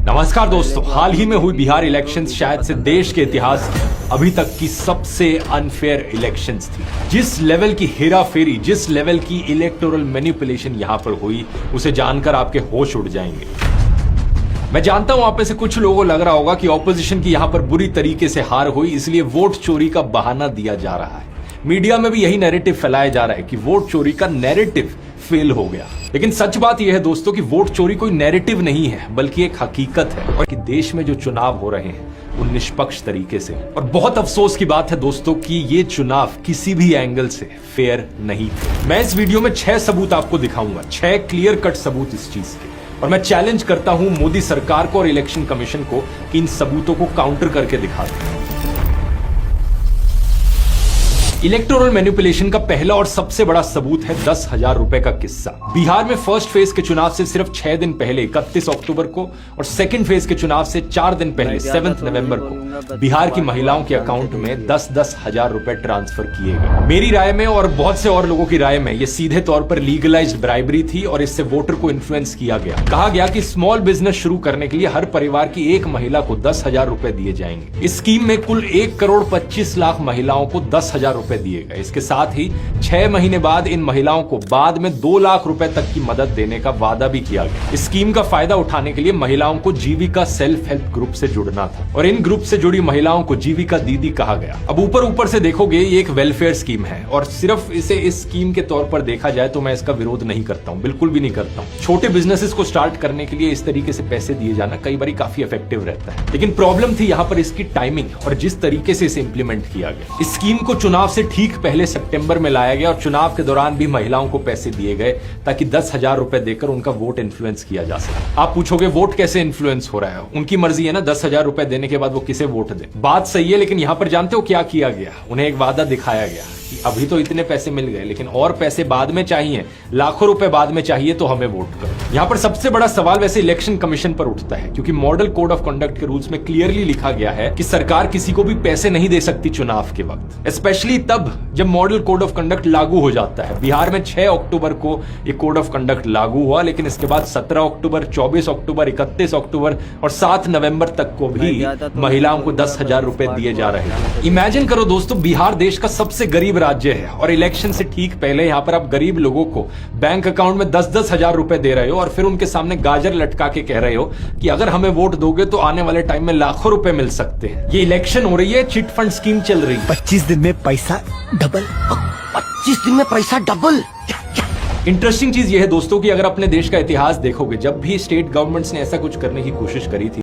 नमस्कार दोस्तों, हाल ही में हुई बिहार इलेक्शंस शायद से देश के इतिहास की अभी तक की सबसे अनफेयर इलेक्शंस थी। जिस लेवल की हेराफेरी, जिस लेवल की इलेक्टोरल मैनिपुलेशन यहां पर हुई, उसे जानकर आपके होश उड़ जाएंगे। मैं जानता हूं आप में से कुछ लोगों को लग रहा होगा कि ऑपोजिशन की यहां पर बुरी तरीके से हार हुई, इसलिए वोट चोरी का बहाना दिया जा रहा है। मीडिया में भी यही नैरेटिव फैलाया जा रहा है कि वोट चोरी का नैरेटिव फेल हो गया। लेकिन सच बात यह है दोस्तों कि वोट चोरी कोई नैरेटिव नहीं है, बल्कि एक हकीकत है, और कि देश में जो चुनाव हो रहे हैं वो निष्पक्ष तरीके से। और बहुत अफसोस की बात है दोस्तों कि ये चुनाव किसी भी एंगल से फेयर नहीं थे। मैं इस वीडियो में 6 सबूत आपको दिखाऊंगा, 6 क्लियर कट सबूत इस चीज के, और मैं चैलेंज करता हूं मोदी सरकार को और इलेक्शन कमीशन को कि इन सबूतों को काउंटर करके दिखा दें। इलेक्टोरल मैनिपुलेशन का पहला और सबसे बड़ा सबूत है 10,000 रुपए का किस्सा। बिहार में फर्स्ट फेज के चुनाव से सिर्फ 6 दिन पहले 31 अक्टूबर को और सेकंड फेज के चुनाव से 4 दिन पहले 7 नवंबर को बिहार की महिलाओं के अकाउंट में 10-10 हजार रुपए ट्रांसफर किए गए। मेरी राय में और बहुत से और लोगों की राय में यह सीधे तौर पर लीगलाइज्ड ब्राइबरी थी और इससे वोटर को इन्फ्लुएंस किया गया। कहा गया कि स्मॉल बिजनेस शुरू करने के लिए हर परिवार की एक महिला को 10,000 रुपए दिए जाएंगे। इस स्कीम में कुल 1,25,00,000 महिलाओं को 10,000 रुपए दिए गए। इसके साथ ही 6 महीने बाद इन महिलाओं को बाद में 2 लाख रुपए तक की मदद देने का वादा भी किया गया। इस स्कीम का फायदा उठाने के लिए महिलाओं को जीविका सेल्फ हेल्प ग्रुप से जुड़ना था और इन ग्रुप से जुड़ी महिलाओं को जीविका दीदी कहा गया। अब ऊपर से देखोगे ये एक वेलफेयर स्कीम है और सिर्फ इसे इस स्कीम के तौर पर देखा जाए तो मैं इसका विरोध नहीं करता हूं, बिल्कुल भी नहीं करता हूं। छोटे बिजनेसेस को स्टार्ट करने के लिए इस तरीके से पैसे दिए जाना कई बार काफी इफेक्टिव रहता है, लेकिन प्रॉब्लम थी यहां पर इसकी टाइमिंग और जिस तरीके से इसे इंप्लीमेंट किया गया। इस स्कीम को चुनाव से ठीक पहले सितंबर में लाया गया और चुनाव के दौरान भी महिलाओं को पैसे दिए गए ताकि 10,000 रुपए देकर उनका वोट इन्फ्लुएंस किया जा सके। आप पूछोगे वोट कैसे इन्फ्लुएंस हो रहा है? उनकी मर्जी है ना, 10,000 रुपए देने के बाद वो किसे वोट दे। बात सही है, लेकिन यहां पर जानते हो क्या किया गया? उन्हें एक वादा दिखाया गया कि अभी तो इतने पैसे मिल गए, लेकिन और पैसे बाद में चाहिए, लाखों रुपए बाद में चाहिए तो हमें वोट करो। यहां पर सबसे बड़ा सवाल वैसे इलेक्शन कमीशन पर उठता है, क्योंकि मॉडल कोड ऑफ कंडक्ट के रूल्स में क्लियरली लिखा गया है कि सरकार किसी को भी पैसे नहीं दे सकती चुनाव के वक्त, स्पेशली तब जब मॉडल कोड ऑफ कंडक्ट लागू हो जाता है। बिहार में 6 अक्टूबर को ये कोड ऑफ कंडक्ट लागू हुआ, लेकिन इसके बाद 17 अक्टूबर, 24 अक्टूबर, 31 अक्टूबर और 7 नवंबर तक को भी महिलाओं को 10,000 रुपए दिए जा रहे हैं। इमेजिन करो दोस्तों, बिहार देश का सबसे गरीब राज्य है और इलेक्शन से ठीक पहले यहां पर आप गरीब लोगों को बैंक अकाउंट में 10-10 हजार रुपए दे रहे हो और फिर उनके सामने गाजर लटका के कह रहे हो कि अगर हमें वोट दोगे तो आने वाले टाइम में लाखों रुपए मिल सकते हैं। ये इलेक्शन हो रही है, चिट फंड स्कीम चल रही है। 25 दिन में पैसा डबल। 25 दिन में पैसा डबल। इंटरेस्टिंग चीज यह है दोस्तों कि अगर अपने देश का इतिहास देखोगे, जब भी स्टेट गवर्नमेंट्स ने ऐसा कुछ करने की कोशिश करी थी